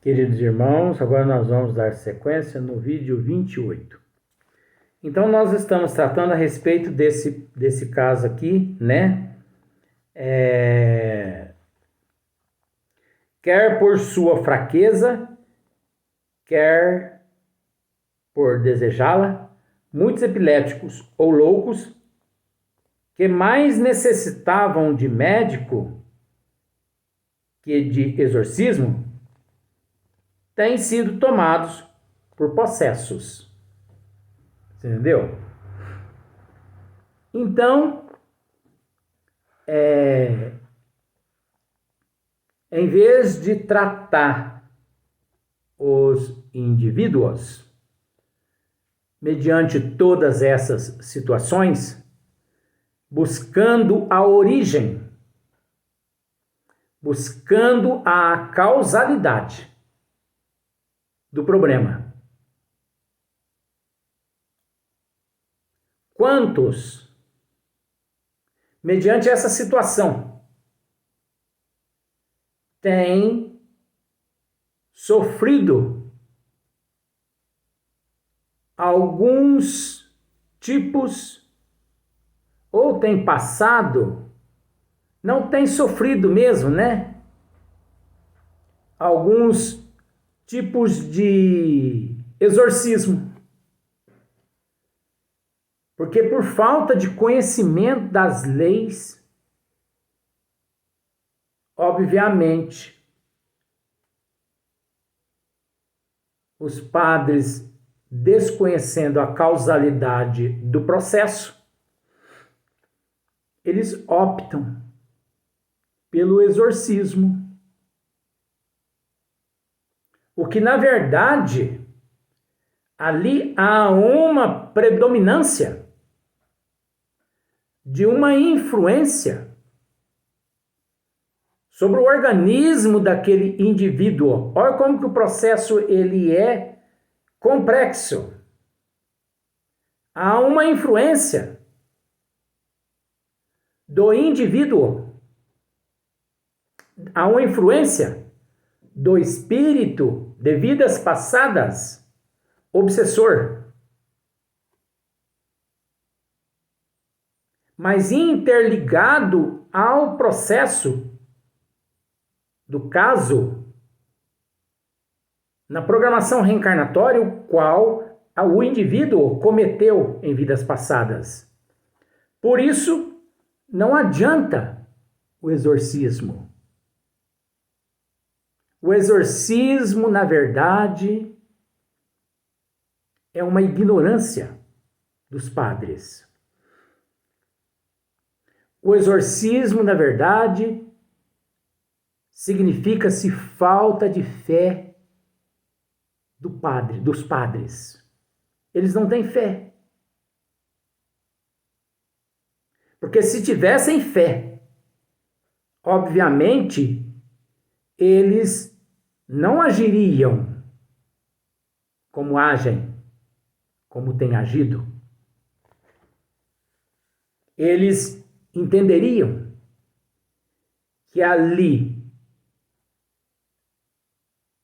Queridos irmãos, agora nós vamos dar sequência no vídeo 28. Então, nós estamos tratando a respeito desse caso aqui, né? Quer por sua fraqueza, quer por desejá-la, muitos epiléticos ou loucos que mais necessitavam de médico que de exorcismo, têm sido tomados por possessos. Entendeu? Então, em vez de tratar os indivíduos mediante todas essas situações, buscando a origem, buscando a causalidade do problema. Quantos, mediante essa situação, têm sofrido alguns tipos, ou têm passado, não têm sofrido mesmo, né? Alguns tipos de exorcismo. Porque por falta de conhecimento das leis, obviamente, os padres, desconhecendo a causalidade do processo, eles optam pelo exorcismo. O que, na verdade, ali há uma predominância de uma influência sobre o organismo daquele indivíduo. Olha como que o processo ele é complexo. Há uma influência do indivíduo, há uma influência do espírito de vidas passadas, obsessor, mas interligado ao processo do caso na programação reencarnatória, o qual o indivíduo cometeu em vidas passadas. Por isso, não adianta o exorcismo. O exorcismo, na verdade, é uma ignorância dos padres. O exorcismo, na verdade, significa-se falta de fé dos padres. Eles não têm fé. Porque se tivessem fé, obviamente, eles não agiriam como agem, como têm agido. Eles entenderiam que ali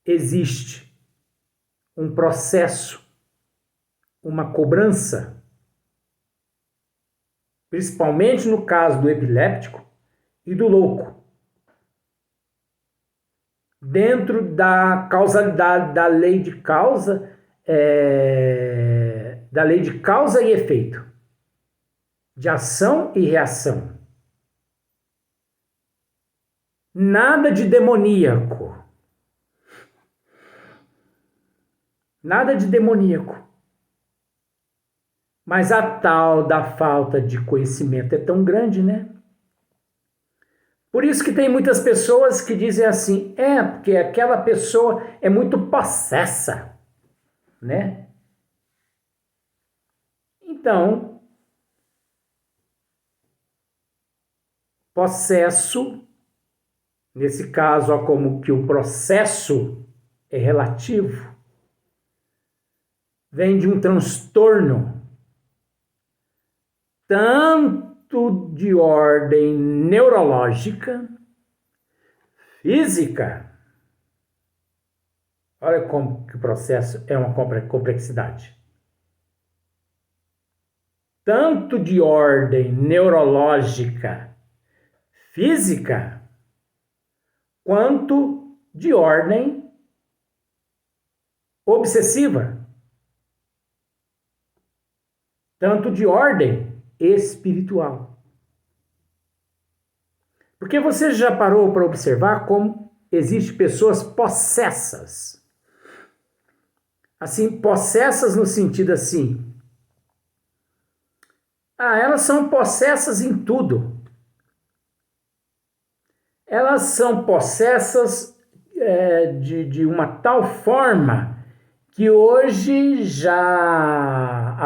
existe um processo, uma cobrança, principalmente no caso do epiléptico e do louco, dentro da causalidade da lei de causa, da lei de causa e efeito, de ação e reação. Nada de demoníaco. Nada de demoníaco. Mas a tal da falta de conhecimento é tão grande, né? Por isso que tem muitas pessoas que dizem assim, porque aquela pessoa é muito possessa, né? Então, possesso, nesse caso, ó, como que o processo é relativo, vem de um transtorno tanto de ordem neurológica, física, Olha como que o processo é uma complexidade. Tanto de ordem neurológica, física, quanto de ordem obsessiva, tanto de ordem espiritual. Porque você já parou para observar como existem pessoas possessas? Assim, possessas no sentido assim, elas são possessas em tudo. Elas são possessas de uma tal forma que hoje já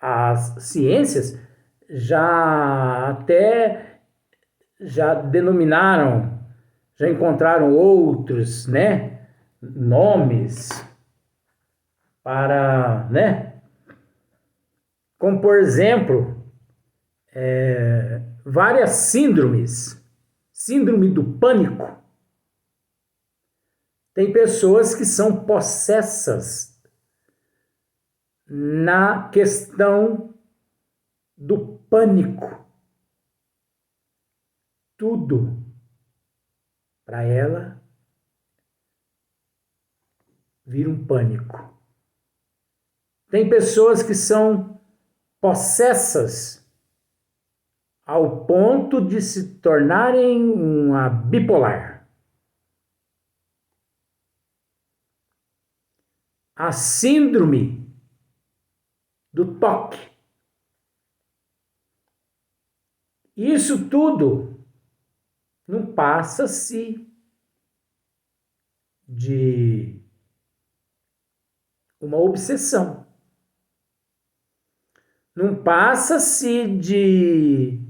as ciências já até já denominaram, já encontraram outros, né, nomes para, né, como por exemplo, várias síndromes, síndrome do pânico. Tem pessoas que são possessas na questão do pânico. Tudo para ela vira um pânico. Tem pessoas que são possessas ao ponto de se tornarem uma bipolar. A síndrome do toque. Isso tudo não passa-se de uma obsessão. Não passa-se de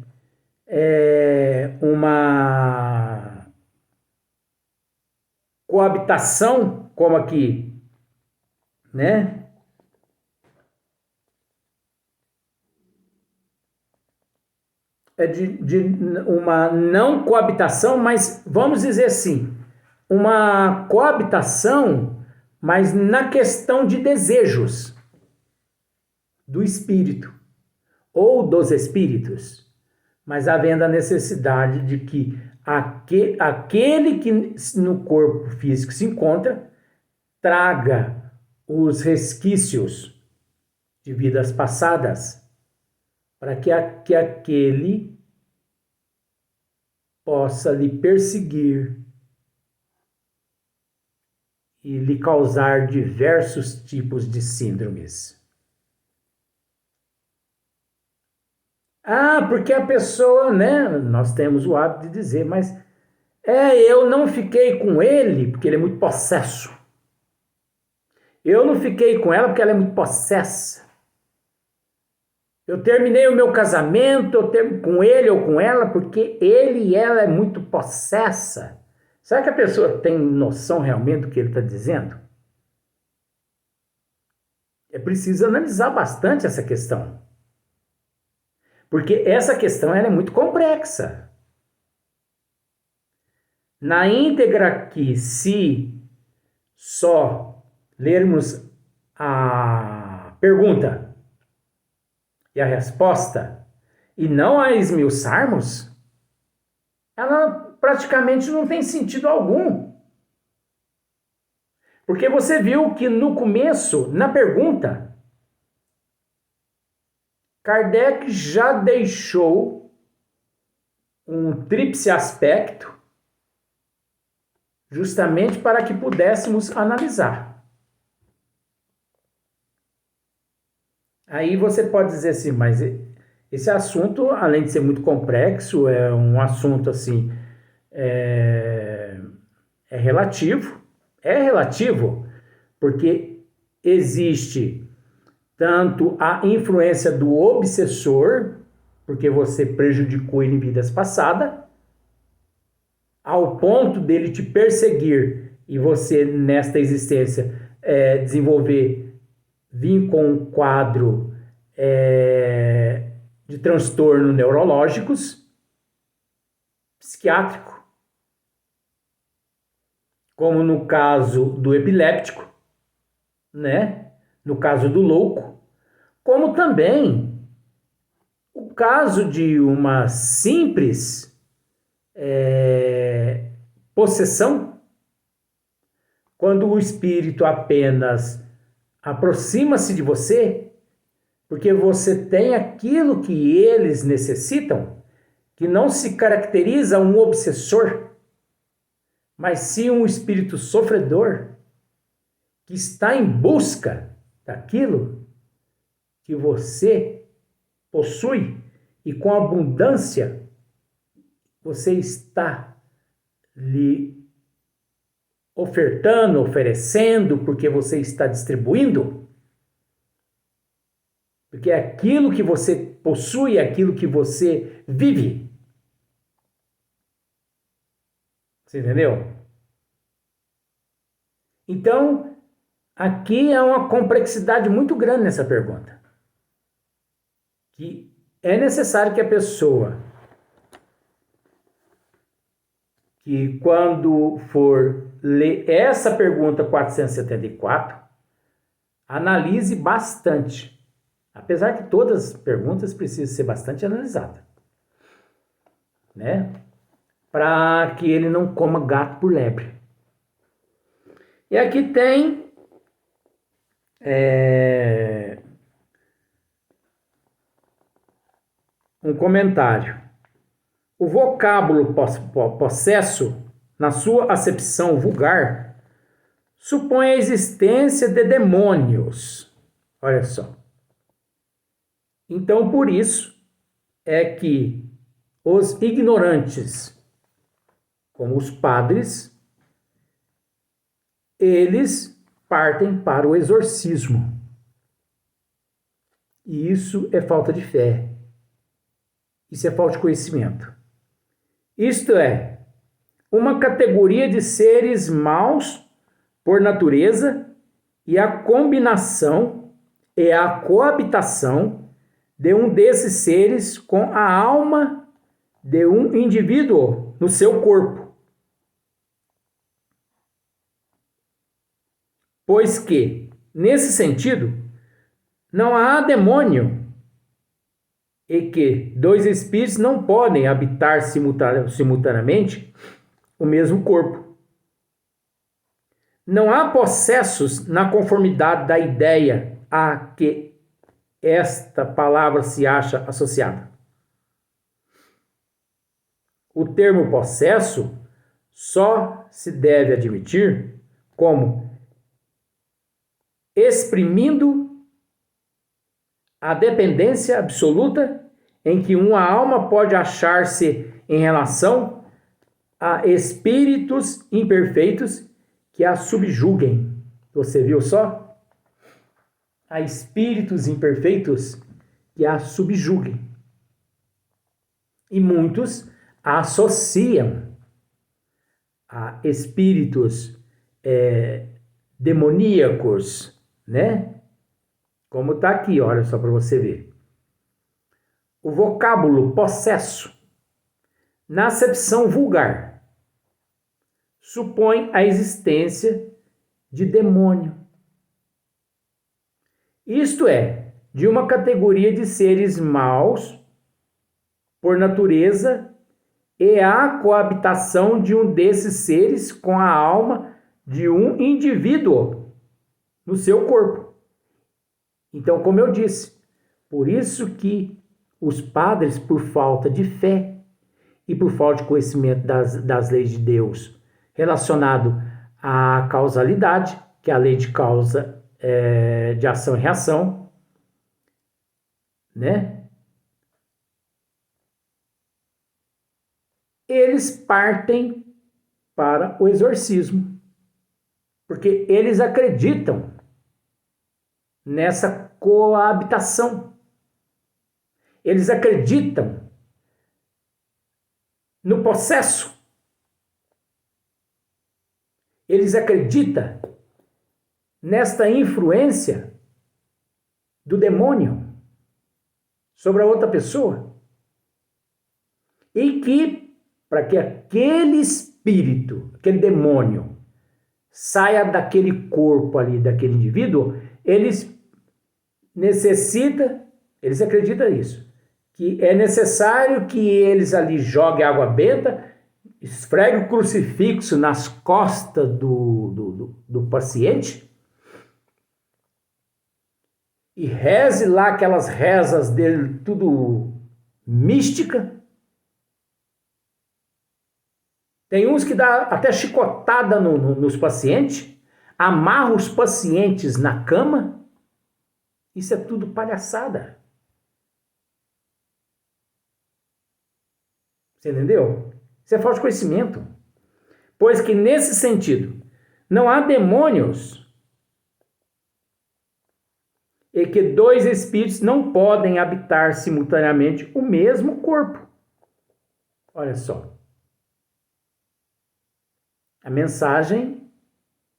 uma coabitação, como aqui, né? De uma não coabitação, mas vamos dizer assim, uma coabitação, mas na questão de desejos do espírito ou dos espíritos, mas havendo a necessidade de que aquele que no corpo físico se encontra traga os resquícios de vidas passadas para que aquele possa lhe perseguir e lhe causar diversos tipos de síndromes. Porque a pessoa, né? Nós temos o hábito de dizer, mas eu não fiquei com ele porque ele é muito possesso. Eu não fiquei com ela porque ela é muito possessa. Eu terminei o meu casamento com ele ou com ela porque ele e ela é muito possessa. Será que a pessoa tem noção realmente do que ele está dizendo? É preciso analisar bastante essa questão. Porque essa questão ela é muito complexa. Na íntegra aqui, se só lermos a pergunta e a resposta, e não a esmiuçarmos, ela praticamente não tem sentido algum. Porque você viu que no começo, na pergunta, Kardec já deixou um tríplice aspecto justamente para que pudéssemos analisar. Aí você pode dizer assim, mas esse assunto, além de ser muito complexo, é um assunto assim, é relativo. É relativo, porque existe tanto a influência do obsessor, porque você prejudicou ele em vidas passadas, ao ponto dele te perseguir e você, nesta existência, vir com um quadro de transtorno neurológicos, psiquiátrico, como no caso do epiléptico, né? No caso do louco, como também o caso de uma simples possessão, quando o espírito apenas aproxima-se de você, porque você tem aquilo que eles necessitam, que não se caracteriza um obsessor, mas sim um espírito sofredor, que está em busca daquilo que você possui e com abundância você está lhe ofertando, oferecendo, porque você está distribuindo. Porque é aquilo que você possui, é aquilo que você vive. Você entendeu? Então, aqui é uma complexidade muito grande nessa pergunta. Que é necessário que a pessoa, que quando for ler essa pergunta 474, analise bastante. Apesar que todas as perguntas precisam ser bastante analisadas, né? Para que ele não coma gato por lebre. E aqui tem um comentário. O vocábulo possesso, na sua acepção vulgar, supõe a existência de demônios. Olha só. Então, por isso é que os ignorantes, como os padres, eles partem para o exorcismo. E isso é falta de fé. Isso é falta de conhecimento. Isto é, uma categoria de seres maus por natureza e a combinação e a coabitação de um desses seres com a alma de um indivíduo no seu corpo. Pois que, nesse sentido, não há demônio e que dois espíritos não podem habitar simultaneamente o mesmo corpo. Não há possessos na conformidade da ideia a que esta palavra se acha associada. O termo possesso só se deve admitir como exprimindo a dependência absoluta em que uma alma pode achar-se em relação a espíritos imperfeitos que a subjuguem. Você viu só? A espíritos imperfeitos que a subjuguem. E muitos a associam a espíritos demoníacos, né? Como está aqui, olha só para você ver. O vocábulo possesso, na acepção vulgar, supõe a existência de demônio. Isto é, de uma categoria de seres maus por natureza e a coabitação de um desses seres com a alma de um indivíduo no seu corpo. Então, como eu disse, por isso que os padres, por falta de fé e por falta de conhecimento das leis de Deus relacionado à causalidade, que é a lei de causa de ação e reação, né? Eles partem para o exorcismo, porque eles acreditam nessa coabitação. Eles acreditam no possesso. Eles acreditam nesta influência do demônio sobre a outra pessoa. E que, para que aquele espírito, aquele demônio, saia daquele corpo ali, daquele indivíduo, eles acreditam nisso, que é necessário que eles ali joguem água benta, esfreguem o crucifixo nas costas do paciente e reze lá aquelas rezas dele, tudo mística. Tem uns que dá até chicotada nos pacientes, amarra os pacientes na cama. Isso é tudo palhaçada. Você entendeu? Isso é falta de conhecimento. Pois que nesse sentido, não há demônios e que dois espíritos não podem habitar simultaneamente o mesmo corpo. Olha só. A mensagem,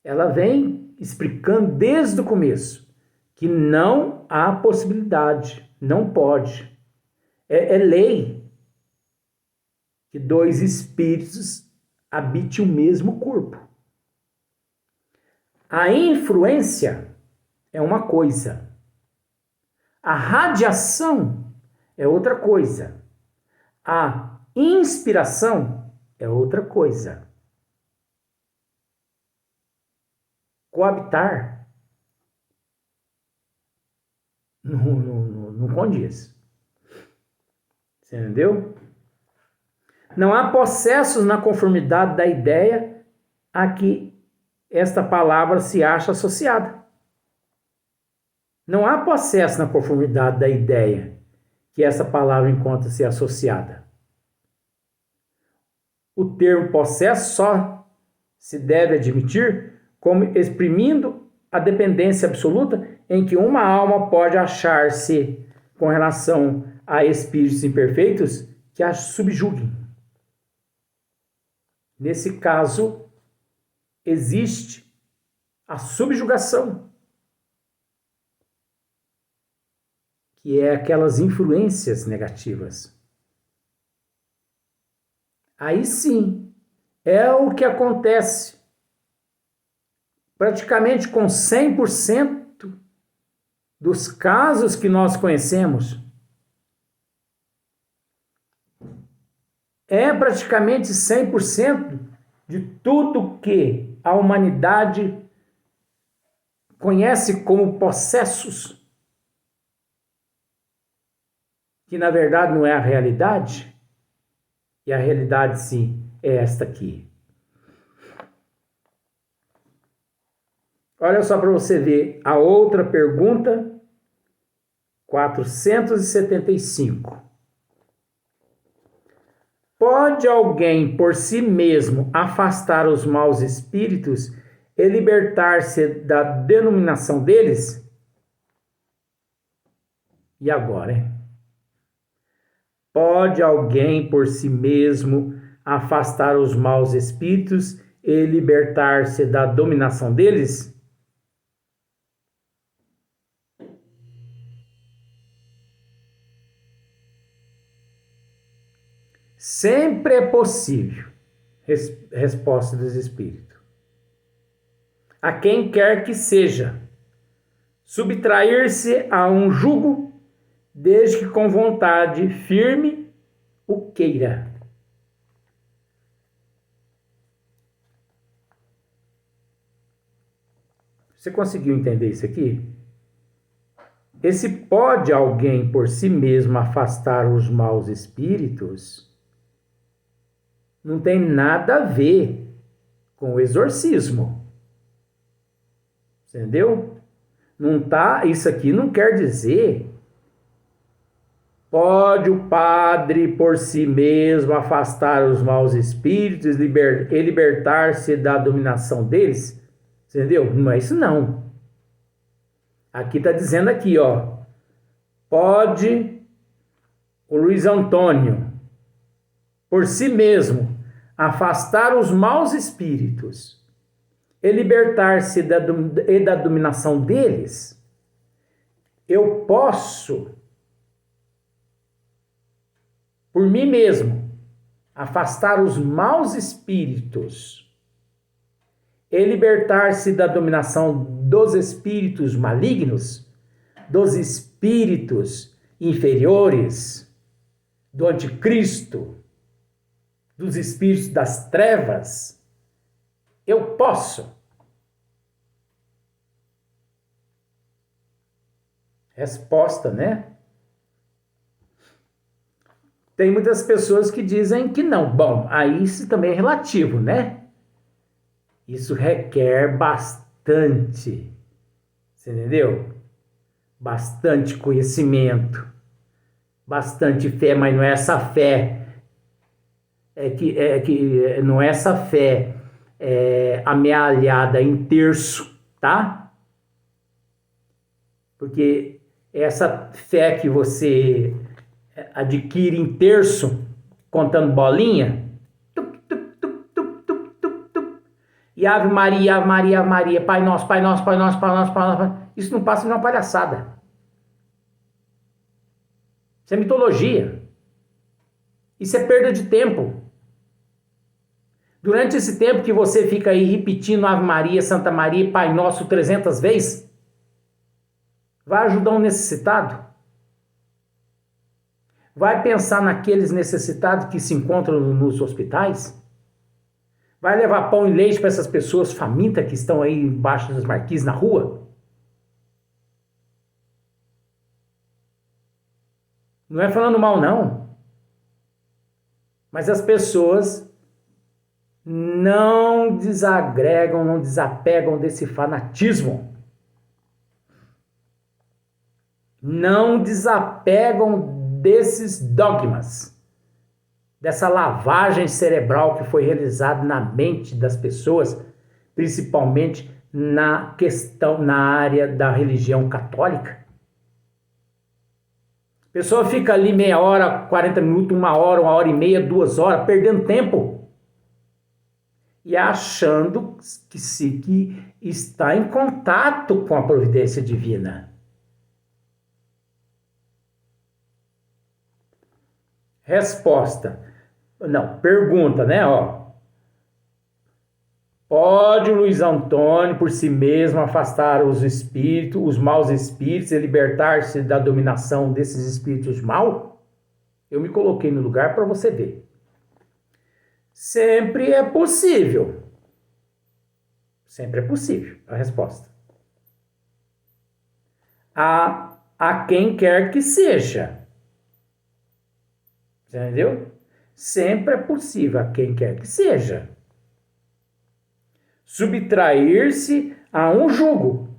ela vem explicando desde o começo que não há possibilidade, não pode. É lei que dois espíritos habitem o mesmo corpo. A influência é uma coisa. A radiação é outra coisa. A inspiração é outra coisa. Coabitar não condiz. Você entendeu? Não há processos na conformidade da ideia a que esta palavra se acha associada. Não há processo na conformidade da ideia que essa palavra encontra-se associada. O termo processo só se deve admitir como exprimindo a dependência absoluta em que uma alma pode achar-se com relação a espíritos imperfeitos que a subjuguem. Nesse caso, existe a subjugação, que é aquelas influências negativas. Aí sim, é o que acontece praticamente com 100% dos casos que nós conhecemos. É praticamente 100% de tudo que a humanidade conhece como processos, que na verdade não é a realidade, e a realidade sim é esta aqui. Olha só para você ver a outra pergunta, 475. Pode alguém por si mesmo afastar os maus espíritos e libertar-se da denominação deles? E agora, hein? Pode alguém por si mesmo afastar os maus espíritos e libertar-se da dominação deles? Sempre é possível. Resposta dos espíritos. A quem quer que seja, subtrair-se a um jugo, desde que com vontade firme o queira. Você conseguiu entender isso aqui? Esse pode alguém por si mesmo afastar os maus espíritos não tem nada a ver com o exorcismo. Entendeu? Não tá, isso aqui não quer dizer pode o padre por si mesmo afastar os maus espíritos e libertar-se da dominação deles. Entendeu? Não é isso não. Aqui está dizendo aqui, ó. Pode o Luiz Antônio por si mesmo afastar os maus espíritos e libertar-se da dominação deles. Eu posso, por mim mesmo, afastar os maus espíritos e libertar-se da dominação dos espíritos malignos, dos espíritos inferiores, do anticristo, dos espíritos das trevas, eu posso. Resposta, né? Tem muitas pessoas que dizem que não. Bom, aí isso também é relativo, né? Isso requer bastante, você entendeu? Bastante conhecimento, bastante fé, mas não é essa fé, não é essa fé amealhada em terço, tá? Porque essa fé que você adquire em terço, contando bolinha, e Ave Maria, Ave Maria, Ave Maria, Pai Nosso, Pai Nosso, Pai Nosso, Pai Nosso, Pai Nosso, isso não passa de uma palhaçada. Isso é mitologia. Isso é perda de tempo. Durante esse tempo que você fica aí repetindo Ave Maria, Santa Maria, Pai Nosso 300 vezes, vai ajudar um necessitado? Vai pensar naqueles necessitados que se encontram nos hospitais? Vai levar pão e leite para essas pessoas famintas que estão aí embaixo das marquises na rua? Não é falando mal, não. Mas as pessoas não desagregam, não desapegam desse fanatismo. Não desapegam desses dogmas, dessa lavagem cerebral que foi realizada na mente das pessoas, principalmente na área da religião católica. A pessoa fica ali meia hora, 40 minutos, uma hora e meia, 2 horas, perdendo tempo. E achando que está em contato com a providência divina. Resposta. Não, pergunta, né? Pode o Luiz Antônio, por si mesmo, afastar os espíritos, os maus espíritos, e libertar-se da dominação desses espíritos maus? Eu me coloquei no lugar para você ver. Sempre é possível. Sempre é possível a resposta. A quem quer que seja. Entendeu? Sempre é possível a quem quer que seja. Subtrair-se a um jugo.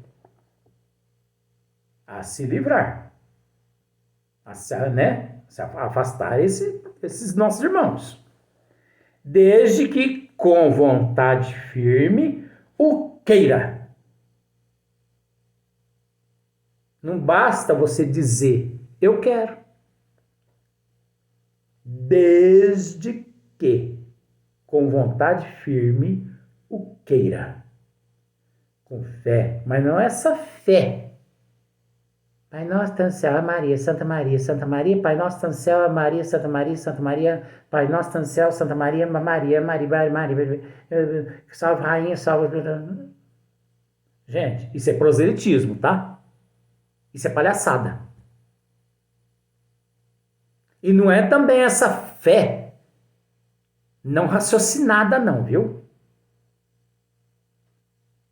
A se livrar. Se afastar esses nossos irmãos. Desde que com vontade firme o queira. Não basta você dizer, eu quero. Desde que com vontade firme o queira. Com fé, mas não é essa fé. Pai nosso, está no céu, Maria, Santa Maria, Santa Maria, Pai nosso, está no céu, Maria, Santa Maria, Santa Maria, Pai nosso, está no céu, Santa Maria, Maria, Maria, salve rainha, salve... Gente, isso é proselitismo, tá? Isso é palhaçada. E não é também essa fé não raciocinada não, viu?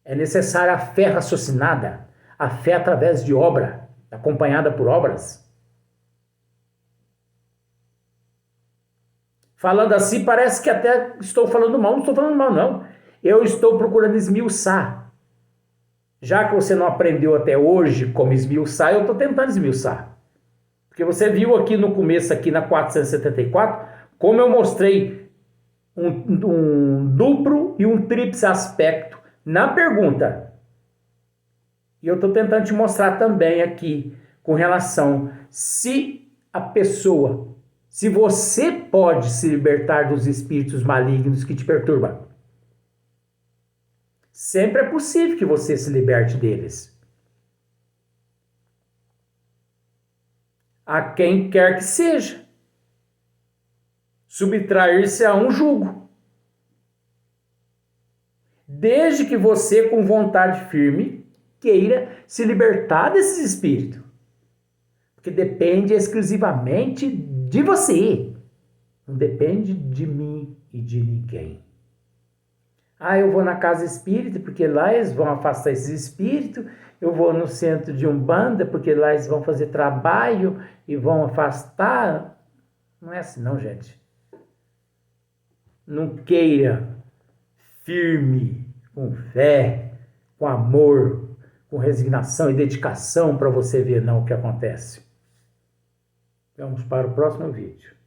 É necessária a fé raciocinada, a fé através de obra, acompanhada por obras. Falando assim, parece que até estou falando mal. Não estou falando mal, não. Eu estou procurando esmiuçar. Já que você não aprendeu até hoje como esmiuçar, eu estou tentando esmiuçar. Porque você viu aqui no começo, aqui na 474, como eu mostrei um duplo e um tríplice aspecto na pergunta. E eu estou tentando te mostrar também aqui com relação se a pessoa, se você pode se libertar dos espíritos malignos que te perturbam. Sempre é possível que você se liberte deles. A quem quer que seja. Subtrair-se a um jugo. desde que você, com vontade firme, queira se libertar desses espíritos. Porque depende exclusivamente de você. Não depende de mim e de ninguém. Eu vou na casa espírita porque lá eles vão afastar esses espíritos. Eu vou no centro de Umbanda porque lá eles vão fazer trabalho e vão afastar. Não é assim não, gente. Não queira firme, com fé, com amor, com resignação e dedicação para você ver não o que acontece. Vamos para o próximo vídeo.